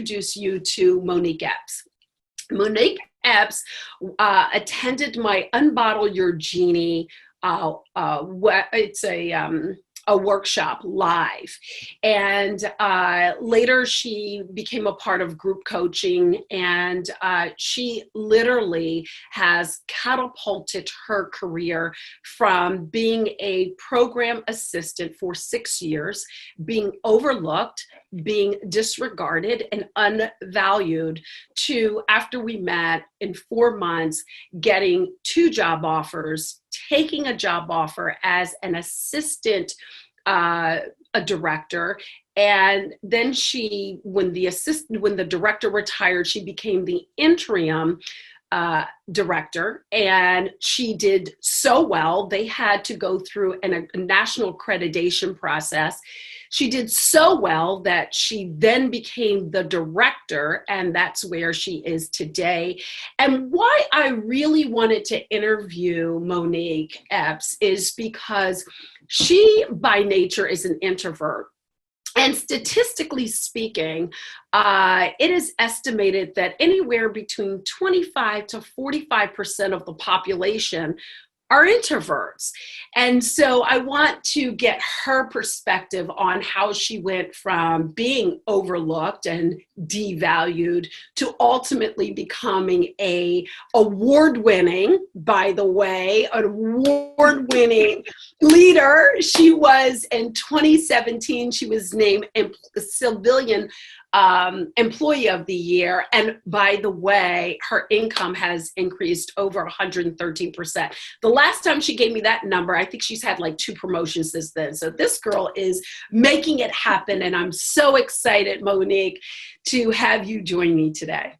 introduce you to Monique Eppes. Monique Eppes attended my Unbottle Your Genie. It's a workshop live. And later she became a part of group coaching, and she literally has catapulted her career from being a program assistant for 6 years, being overlooked, being disregarded and unvalued, to, after we met, in 4 months, getting 2 job offers, taking a job offer as an assistant a director. And then she, when the director retired, she became the interim director, and she did so well. They had to go through a national accreditation process. She did so well that she then became the director, and that's where she is today. And why I really wanted to interview Monique Eppes is because she, by nature, is an introvert. And statistically speaking, it is estimated that anywhere between 25 to 45% of the population are introverts. And so I want to get her perspective on how she went from being overlooked and devalued to ultimately becoming an award-winning leader. She was, in 2017, she was named Civilian Employee of the Year. And by the way, her income has increased over 113%. The last time she gave me that number, I think she's had like 2 promotions since then. So this girl is making it happen. And I'm so excited, Monique, to have you join me today.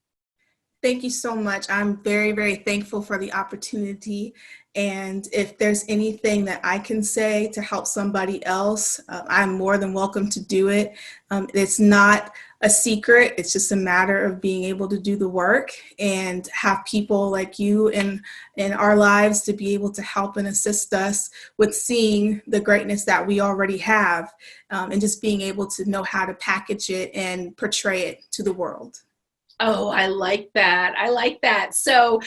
Thank you so much. I'm very, very thankful for the opportunity. And if there's anything that I can say to help somebody else, I'm more than welcome to do it. It's not a secret. It's just a matter of being able to do the work and have people like you in our lives to be able to help and assist us with seeing the greatness that we already have, and just being able to know how to package it and portray it to the world. Oh, I like that. I like that. So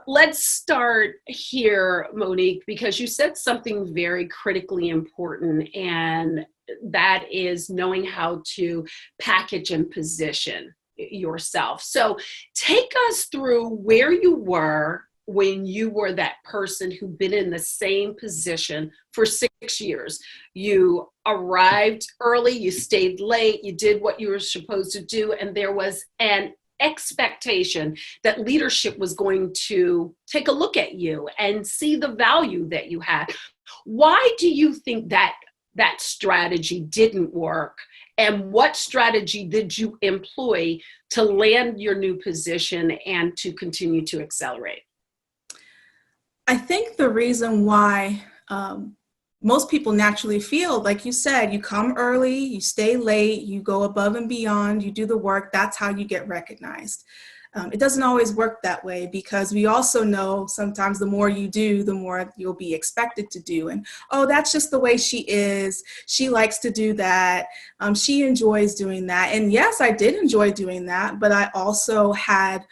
let's start here, Monique, because you said something very critically important, and that is knowing how to package and position yourself. So take us through where you were when you were that person who'd been in the same position for 6 years. You arrived early, you stayed late, you did what you were supposed to do, and there was an expectation that leadership was going to take a look at you and see the value that you had. Why do you think that strategy didn't work? And what strategy did you employ to land your new position and to continue to accelerate? I think the reason why most people naturally feel, like you said, you come early, you stay late, you go above and beyond, you do the work, that's how you get recognized. It doesn't always work that way, because we also know sometimes the more you do, the more you'll be expected to do. And, oh, that's just the way she is. She likes to do that. She enjoys doing that. And yes, I did enjoy doing that, but I also had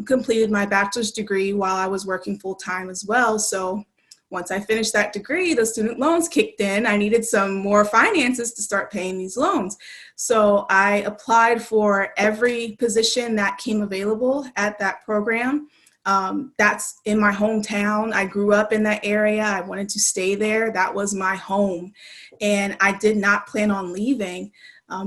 completed my bachelor's degree while I was working full time as well. So once I finished that degree, the student loans kicked in. I needed some more finances to start paying these loans. So I applied for every position that came available at that program. That's in my hometown. I grew up in that area. I wanted to stay there. That was my home. And I did not plan on leaving.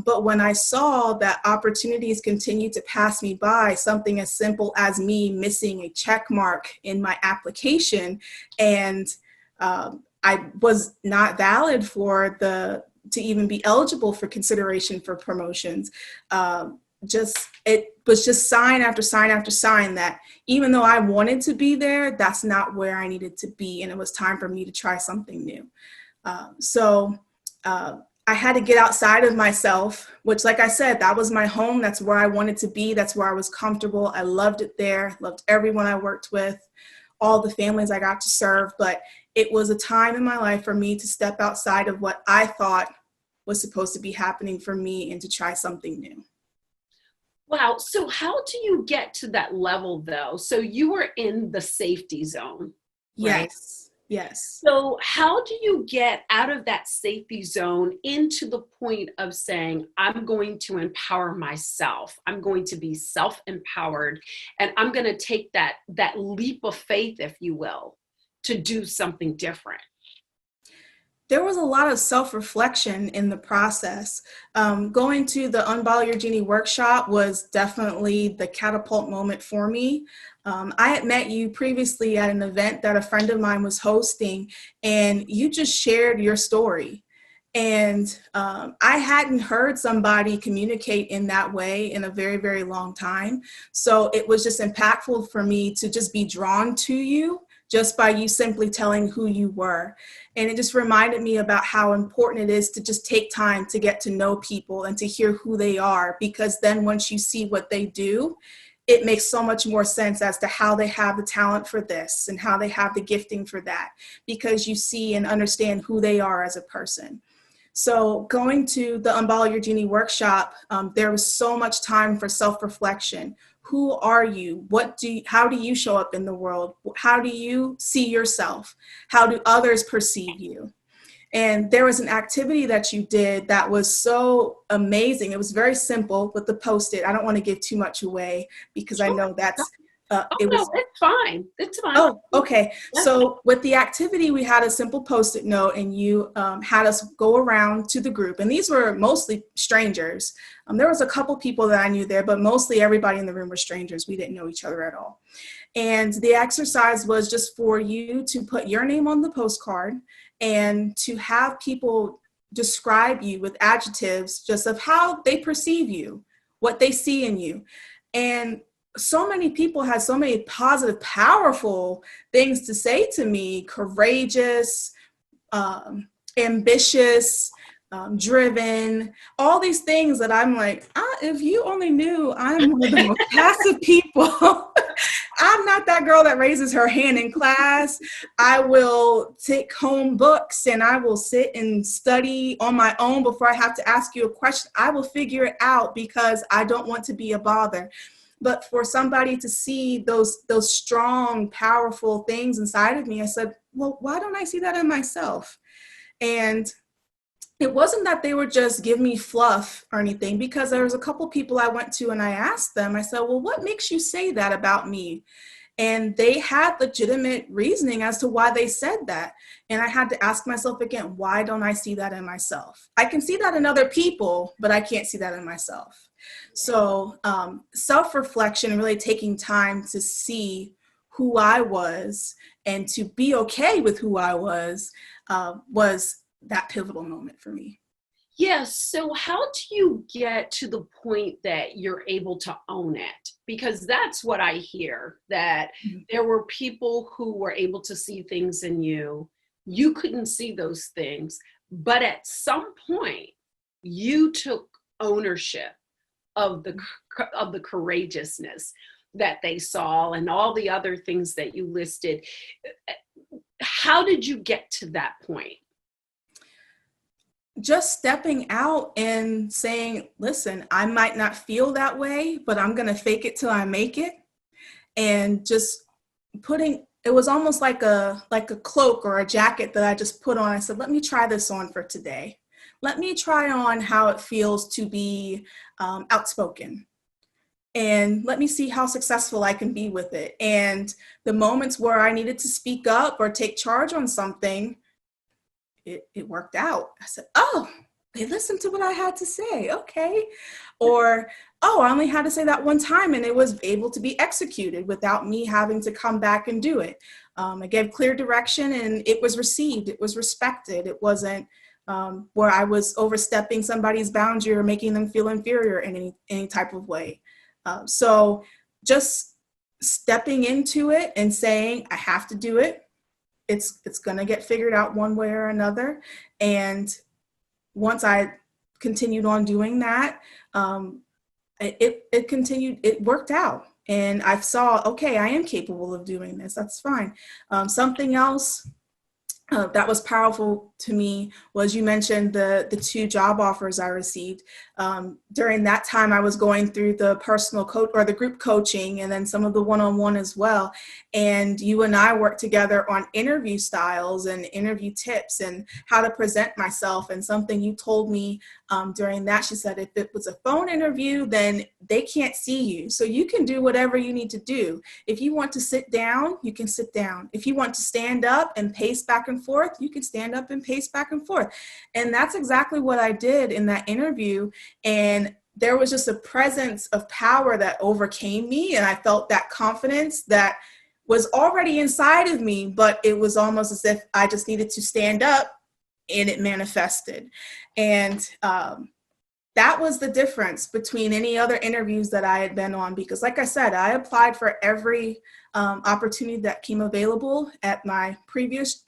But when I saw that opportunities continued to pass me by, something as simple as me missing a check mark in my application, and I was not valid to even be eligible for consideration for promotions. It was just sign after sign after sign that even though I wanted to be there, that's not where I needed to be, and it was time for me to try something new. I had to get outside of myself, which, like I said, that was my home. That's where I wanted to be. That's where I was comfortable. I loved it there, loved everyone I worked with, all the families I got to serve. But it was a time in my life for me to step outside of what I thought was supposed to be happening for me and to try something new. Wow. So how do you get to that level though? So you were in the safety zone, right? Yes, yes. So how do you get out of that safety zone into the point of saying, I'm going to empower myself. I'm going to be self-empowered and I'm going to take that leap of faith, if you will, to do something different. There was a lot of self-reflection in the process. Going to the Unbottle Your Genie workshop was definitely the catapult moment for me. I had met you previously at an event that a friend of mine was hosting, and you just shared your story. And I hadn't heard somebody communicate in that way in a very, very long time. So it was just impactful for me to just be drawn to you just by you simply telling who you were. And it just reminded me about how important it is to just take time to get to know people and to hear who they are, because then once you see what they do, it makes so much more sense as to how they have the talent for this and how they have the gifting for that, because you see and understand who they are as a person. So going to the Unbottle Your Genie workshop, there was so much time for self-reflection. Who are you? How do you show up in the world? How do you see yourself? How do others perceive you? And there was an activity that you did that was so amazing. It was very simple with the Post-it. I don't want to give too much away because I Sure. know Oh it no, was. it's fine. It's fine. Oh, okay. Yeah. So with the activity, we had a simple Post-it note, and you had us go around to the group. And these were mostly strangers. There was a couple people that I knew there, but mostly everybody in the room were strangers. We didn't know each other at all. And the exercise was just for you to put your name on the postcard and to have people describe you with adjectives just of how they perceive you, what they see in you. And so many people had so many positive, powerful things to say to me: courageous, ambitious, driven, all these things that I'm like, if you only knew I'm one of the most passive people. I'm not that girl that raises her hand in class. I will take home books and I will sit and study on my own before I have to ask you a question. I will figure it out because I don't want to be a bother. But for somebody to see those strong, powerful things inside of me, I said, well, why don't I see that in myself? And it wasn't that they would just give me fluff or anything, because there was a couple people I went to and I asked them, I said, well, what makes you say that about me? And they had legitimate reasoning as to why they said that. And I had to ask myself again, why don't I see that in myself? I can see that in other people, but I can't see that in myself. So self-reflection, really taking time to see who I was and to be okay with who I was that pivotal moment for me. Yes. So how do you get to the point that you're able to own it? Because that's what I hear, that Mhm. there were people who were able to see things in you. You couldn't see those things, but at some point you took ownership of the courageousness that they saw and all the other things that you listed. How did you get to that point? Just stepping out and saying, listen, I might not feel that way, but I'm going to fake it till I make it. And just it was almost like a cloak or a jacket that I just put on. I said, let me try this on for today. Let me try on how it feels to be outspoken. And let me see how successful I can be with it. And the moments where I needed to speak up or take charge on something, it worked out. I said, oh, they listened to what I had to say. Okay. Or, oh, I only had to say that one time and it was able to be executed without me having to come back and do it. I gave clear direction and it was received. It was respected. It wasn't where I was overstepping somebody's boundary or making them feel inferior in any type of way. So just stepping into it and saying, I have to do it. It's going to get figured out one way or another. And once I continued on doing that, it continued, it worked out. And I saw, okay, I am capable of doing this. That's fine. Something else that was powerful to me was you mentioned the two job offers I received. During that time, I was going through the personal coach or the group coaching and then some of the one-on-one as well. And you and I worked together on interview styles and interview tips and how to present myself. And something you told me during that, she said, if it was a phone interview, then they can't see you. So you can do whatever you need to do. If you want to sit down, you can sit down. If you want to stand up and pace back and forth, you can stand up and pace back and forth. And that's exactly what I did in that interview. And there was just a presence of power that overcame me. And I felt that confidence that was already inside of me, but it was almost as if I just needed to stand up and it manifested. And that was the difference between any other interviews that I had been on, because like I said, I applied for every opportunity that came available at my previous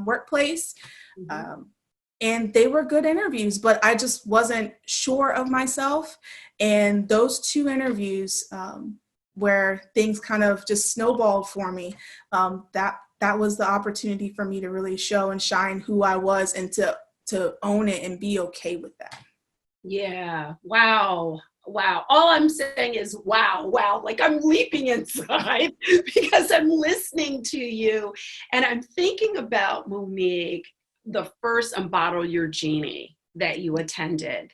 workplace. Mm-hmm. And they were good interviews, but I just wasn't sure of myself. And those two interviews where things kind of just snowballed for me, that was the opportunity for me to really show and shine who I was and to own it and be okay with that. Yeah. Wow. Wow. All I'm saying is wow, wow. Like I'm leaping inside because I'm listening to you and I'm thinking about, Monique, the first Unbottle Your Genie that you attended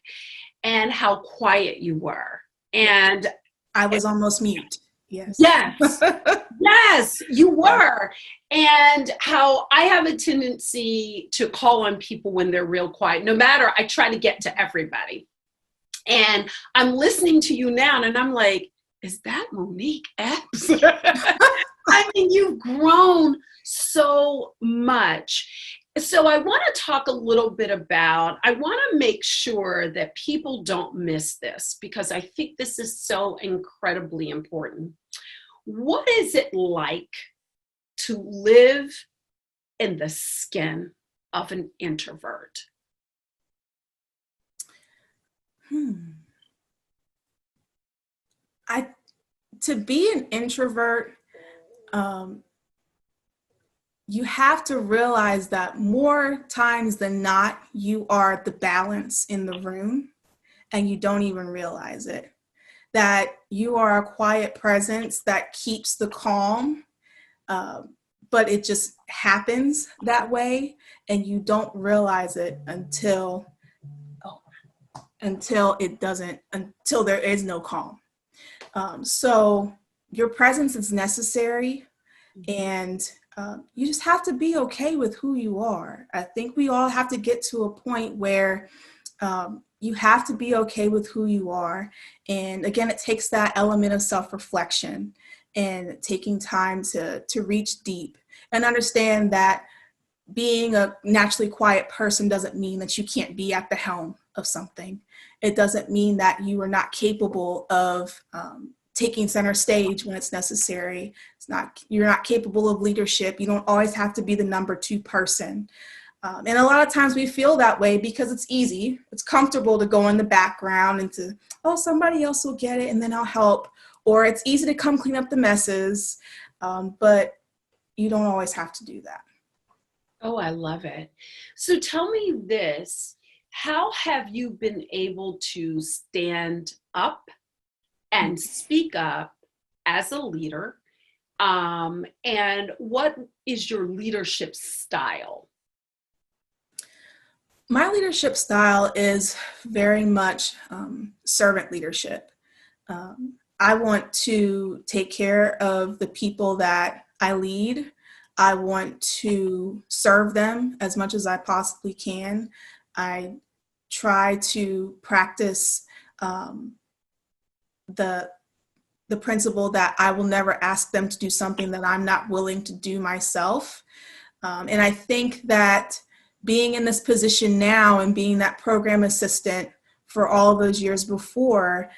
and how quiet you were. And I was almost mute. Yes. Yes. Yes, you were. And how I have a tendency to call on people when they're real quiet. No matter, I try to get to everybody. And I'm listening to you now and I'm like, is that Monique Eppes? I mean, you've grown so much. So I want to talk a little bit about, I want to make sure that people don't miss this because I think this is so incredibly important. What is it like to live in the skin of an introvert? To be an introvert, you have to realize that more times than not, you are the balance in the room and you don't even realize it. That you are a quiet presence that keeps the calm, but it just happens that way and you don't realize it until there is no calm. So your presence is necessary and you just have to be okay with who you are. I think we all have to get to a point where you have to be okay with who you are. And again, it takes that element of self-reflection and taking time to reach deep and understand that being a naturally quiet person doesn't mean that you can't be at the helm of something. It doesn't mean that you are not capable of taking center stage when it's necessary. You're not capable of leadership. You don't always have to be the number 2 person. And a lot of times we feel that way because it's easy. It's comfortable to go in the background and to, somebody else will get it and then I'll help. Or it's easy to come clean up the messes, but you don't always have to do that. Oh, I love it. So tell me this, how have you been able to stand up and speak up as a leader? And what is your leadership style? My leadership style is very much servant leadership. I want to take care of the people that I lead. I want to serve them as much as I possibly can. I try to practice the principle that I will never ask them to do something that I'm not willing to do myself. And I think that being in this position now and being that program assistant for all those years before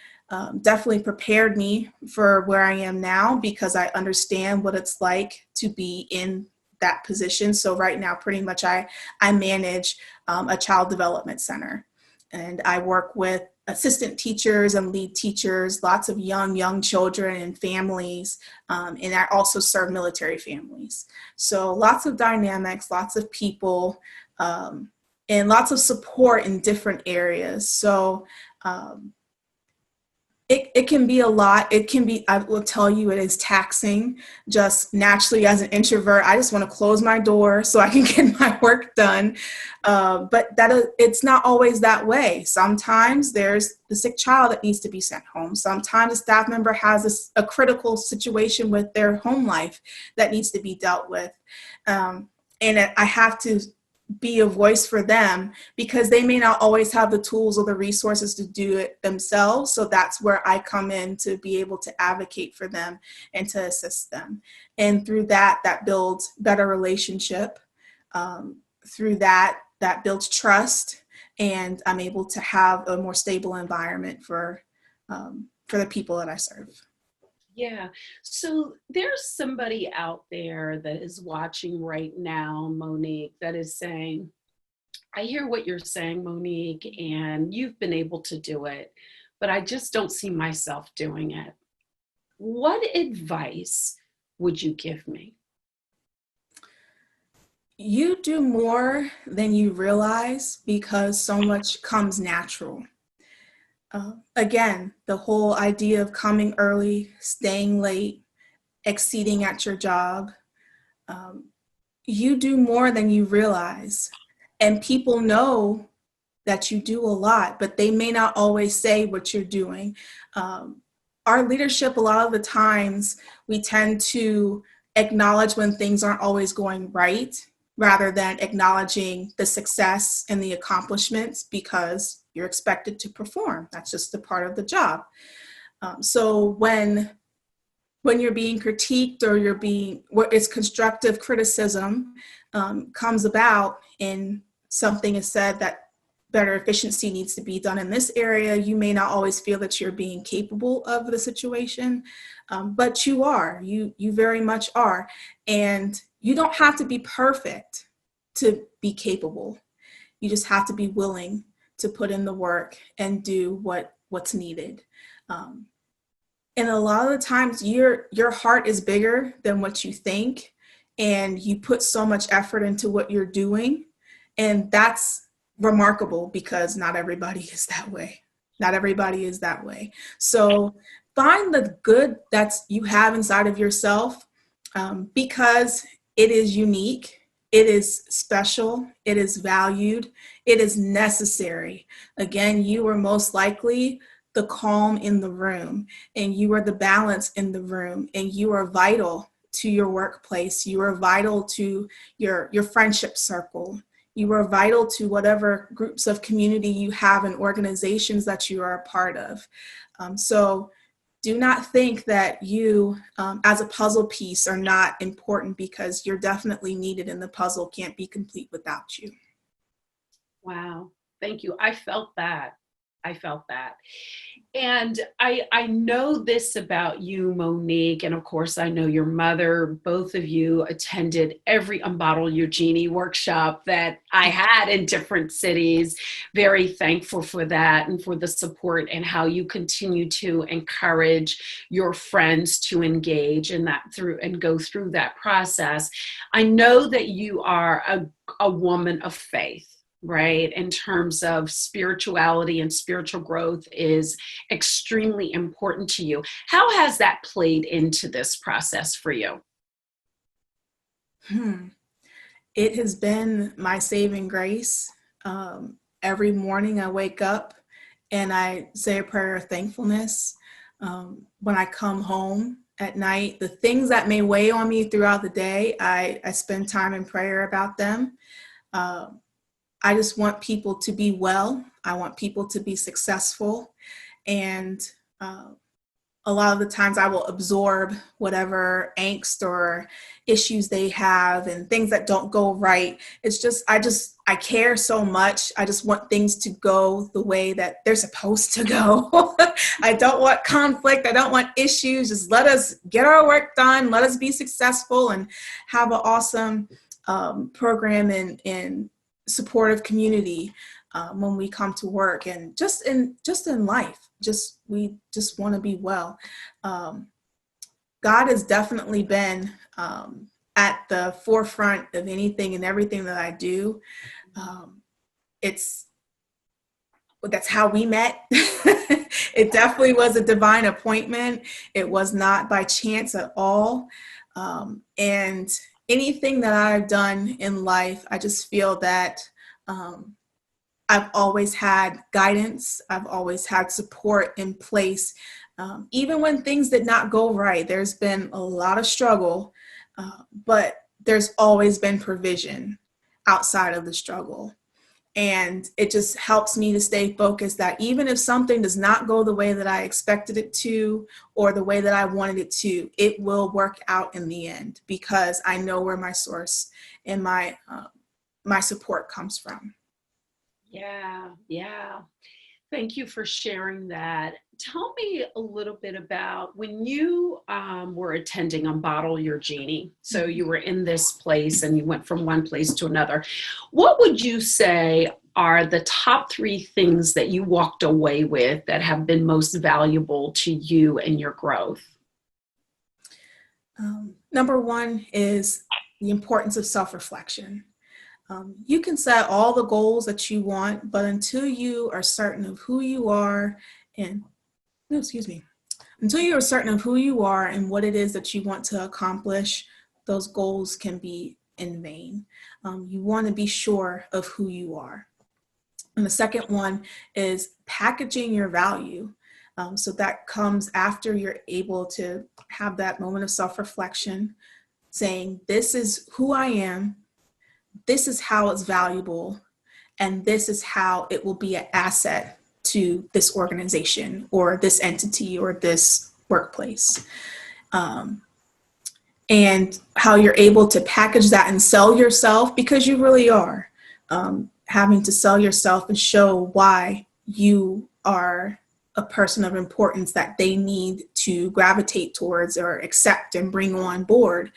definitely prepared me for where I am now because I understand what it's like to be in that position. So right now, pretty much I manage a child development center and I work with assistant teachers and lead teachers, lots of young children and families, and I also serve military families. So lots of dynamics, lots of people, and lots of support in different areas. So it can be a lot. It can be, I will tell you, it is taxing. Just naturally as an introvert, I just want to close my door so I can get my work done. But it's not always that way. Sometimes there's the sick child that needs to be sent home. Sometimes a staff member has a critical situation with their home life that needs to be dealt with. And I have to be a voice for them because they may not always have the tools or the resources to do it themselves. So that's where I come in to be able to advocate for them and to assist them. And through that builds better relationship. Through that builds trust, and I'm able to have a more stable environment for the people that I serve. Yeah. So there's somebody out there that is watching right now, Monique, that is saying, I hear what you're saying, Monique, and you've been able to do it, but I just don't see myself doing it. What advice would you give me? You do more than you realize because so much comes natural. Again, the whole idea of coming early, staying late, exceeding at your job, you do more than you realize. And people know that you do a lot, but they may not always say what you're doing. Our leadership, a lot of the times, we tend to acknowledge when things aren't always going right, rather than acknowledging the success and the accomplishments, because you're expected to perform. That's just a part of the job. So when you're being critiqued or what is constructive criticism comes about and something is said that better efficiency needs to be done in this area, you may not always feel that you're being capable of the situation, but you are. You very much are. And you don't have to be perfect to be capable. You just have to be willing to put in the work and do what's needed. And a lot of the times your heart is bigger than what you think, and you put so much effort into what you're doing. And that's remarkable because not everybody is that way. Not everybody is that way. So find the good that you have inside of yourself, because it is unique. It is special. It is valued. It is necessary. Again, you are most likely the calm in the room, and you are the balance in the room, and you are vital to your workplace. You are vital to your friendship circle. You are vital to whatever groups of community you have and organizations that you are a part of. So do not think that you, as a puzzle piece, are not important, because you're definitely needed, and the puzzle can't be complete without you. Wow. Thank you. I felt that. And I know this about you, Monique, and of course I know your mother. Both of you attended every Unbottle Your Genie workshop that I had in different cities. Very thankful for that and for the support, and how you continue to encourage your friends to engage in that through and go through that process. I know that you are a woman of faith, right? In terms of spirituality, and spiritual growth is extremely important to you. How has that played into this process for you? It has been my saving grace. Every morning I wake up and I say a prayer of thankfulness. When I come home at night, the things that may weigh on me throughout the day, I spend time in prayer about them. I just want people to be well. I want people to be successful. And a lot of the times I will absorb whatever angst or issues they have and things that don't go right. It's just, I care so much. I just want things to go the way that they're supposed to go. I don't want conflict. I don't want issues. Just let us get our work done. Let us be successful and have an awesome program and supportive community. when we come to work, and just in life, we just want to be well. God has definitely been at the forefront of anything and everything that I do. That's how we met. It definitely was a divine appointment. It was not by chance at all. And anything that I've done in life, I just feel that I've always had guidance. I've always had support in place. Even when things did not go right, there's been a lot of struggle, but there's always been provision outside of the struggle. And it just helps me to stay focused that even if something does not go the way that I expected it to, or the way that I wanted it to, it will work out in the end, because I know where my source and my support comes from. Yeah. Thank you for sharing that. Tell me a little bit about when you were attending Unbottle Your Genie. So you were in this place and you went from one place to another. What would you say are the top 3 things that you walked away with that have been most valuable to you and your growth? Number 1 is the importance of self-reflection. You can set all the goals that you want, but until you are certain of who you are until you are certain of who you are and what it is that you want to accomplish, those goals can be in vain. You want to be sure of who you are. And the second one is packaging your value. So that comes after you're able to have that moment of self-reflection, saying, this is who I am, this is how it's valuable, and this is how it will be an asset to this organization or this entity or this workplace. And how you're able to package that and sell yourself, because you really are having to sell yourself and show why you are a person of importance that they need to gravitate towards or accept and bring on board.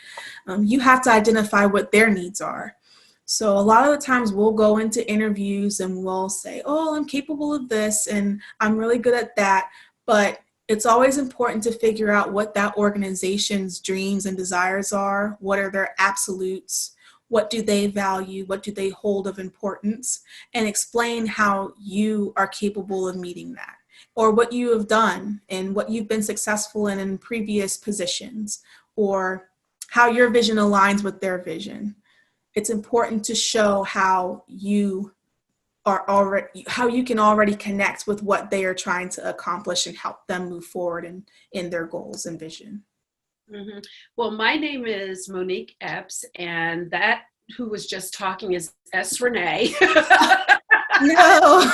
You have to identify what their needs are. So a lot of the times we'll go into interviews and we'll say, oh, I'm capable of this and I'm really good at that. But it's always important to figure out what that organization's dreams and desires are. What are their absolutes? What do they value? What do they hold of importance? And explain how you are capable of meeting that, or what you have done and what you've been successful in previous positions, or how your vision aligns with their vision. It's important to show how you can already connect with what they are trying to accomplish and help them move forward in their goals and vision. Mm-hmm. Well, my name is Monique Eppes, and that who was just talking is Renee. No.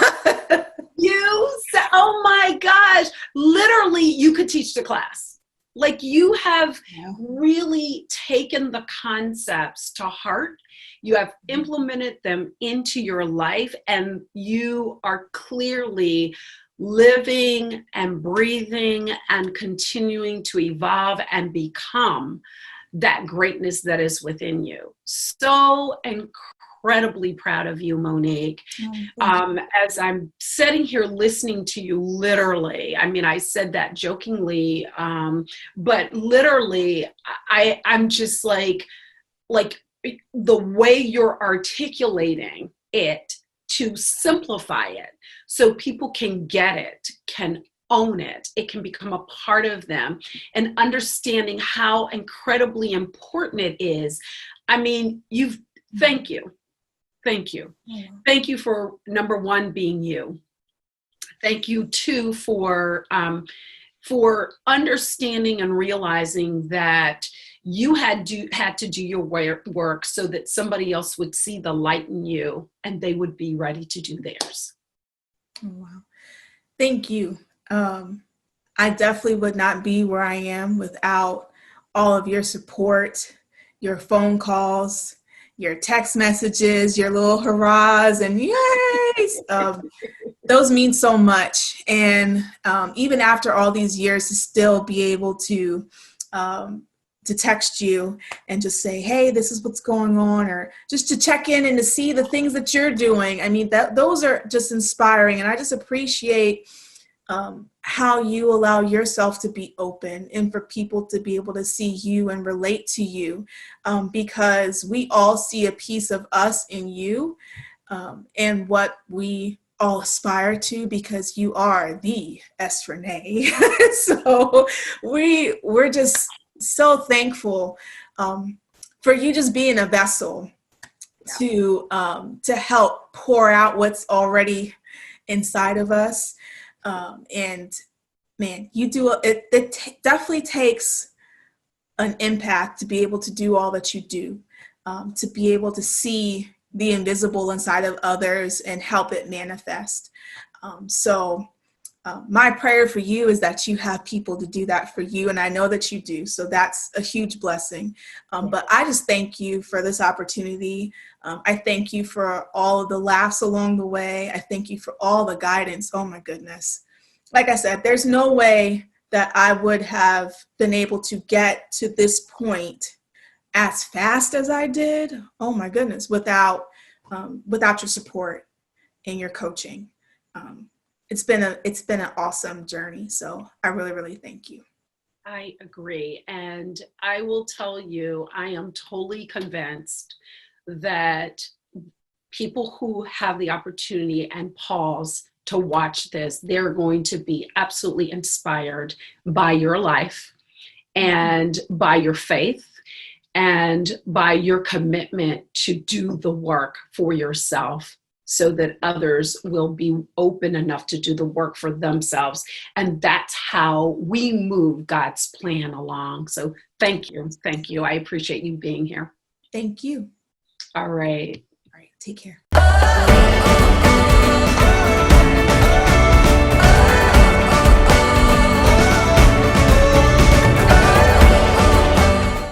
Oh my gosh, literally you could teach the class. Like, you have really taken the concepts to heart. You have implemented them into your life, and you are clearly living and breathing and continuing to evolve and become that greatness that is within you. So incredibly proud of you, Monique. As I'm sitting here listening to you, literally, I mean, I said that jokingly, but literally, I'm just like the way you're articulating it to simplify it so people can get it, can own it, it can become a part of them, and understanding how incredibly important it is. I mean, thank you. Thank you. Yeah. Thank you for, number 1, being you. Thank you, 2, for understanding and realizing that you had to do your work so that somebody else would see the light in you and they would be ready to do theirs. Oh, wow. Thank you. I definitely would not be where I am without all of your support, your phone calls, your text messages, your little hurrahs and yays. Those mean so much. And even after all these years, to still be able to text you and just say, hey, this is what's going on, or just to check in and to see the things that you're doing. I mean, those are just inspiring. And I just appreciate how you allow yourself to be open and for people to be able to see you and relate to you, because we all see a piece of us in you, and what we all aspire to, because you are the S Renee. So we're just so thankful for you just being a vessel to help pour out what's already inside of us. And man, you do it definitely takes an impact to be able to do all that you do, to be able to see the invisible inside of others and help it manifest. So my prayer for you is that you have people to do that for you. And I know that you do. So that's a huge blessing. But I just thank you for this opportunity. I thank you for all of the laughs along the way. I thank you for all the guidance. Oh my goodness. Like I said, there's no way that I would have been able to get to this point as fast as I did. Oh my goodness, without your support and your coaching. It's been an awesome journey. So I really, really thank you. I agree. And I will tell you, I am totally convinced that people who have the opportunity and pause to watch this, they're going to be absolutely inspired by your life and by your faith and by your commitment to do the work for yourself, so that others will be open enough to do the work for themselves. And that's how we move God's plan along. So thank you. Thank you. I appreciate you being here. Thank you. All right. All right. Take care.